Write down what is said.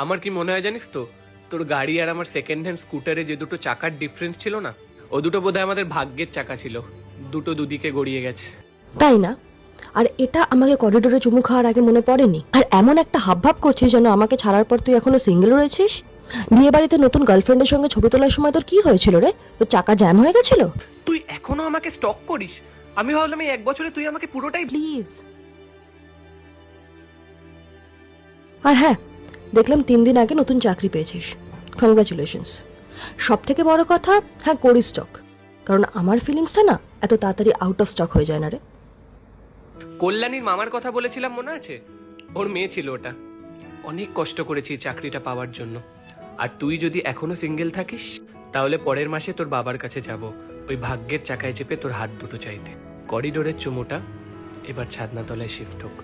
আমার কি মনে হয় জানিস তো, তোর গাড়ি আর আমার সেকেন্ড হ্যান্ড স্কুটারে যে দুটো চাকার ডিফারেন্স ছিল না, ও দুটো বোধহয় আমাদের ভাগ্যের চাকা ছিল, দুটো দুদিকে গড়িয়ে গেছে। তাই না? আর এটা আমাকে করিডোরে চুমু খাওয়ার আগে মনে পড়েনি। আর এমন একটা হাবভাব করছিস যেন আমাকে ছাড়ার পর তুই এখনো সিঙ্গেল রয়েছিস। বিয়ে বাড়িতে নতুন গার্লফ্রেন্ডের সঙ্গে ছবি তোলার সময় তোর কি হয়েছিল রে? তোর চাকা জ্যাম হয়ে গেছিল? তুই এখনো আমাকে স্টক করিস? আমি ভাবলাম এই 1 বছরে তুই আমাকে পুরোটাই। প্লিজ। আর হ্যাঁ, দেখলাম 3 দিন আগে নতুন চাকরি পেয়েছিস। কংগ্রাচুলেশনস। সব থেকে বড় কথা, হ্যাঁ করিস স্টক, কারণ আমার ফিলিংসটা না এত তাড়াতাড়ি আউট অফ স্টক হয়ে যায় না রে। কল্যাণীর মামার কথা বলেছিলাম, মনে আছে? ওর মেয়ে ছিল ওটা। অনেক কষ্ট করেছি এই চাকরিটা পাওয়ার জন্য। আর তুই যদি এখনো সিঙ্গেল থাকিস, তাহলে পরের মাসে তোর বাবার কাছে যাব ওই ভাগ্যের চাকায় চেপে তোর হাত দুটো চাইতে। করিডোরের চুমুটা এবার ছাদনাতলায় শিফট হোক।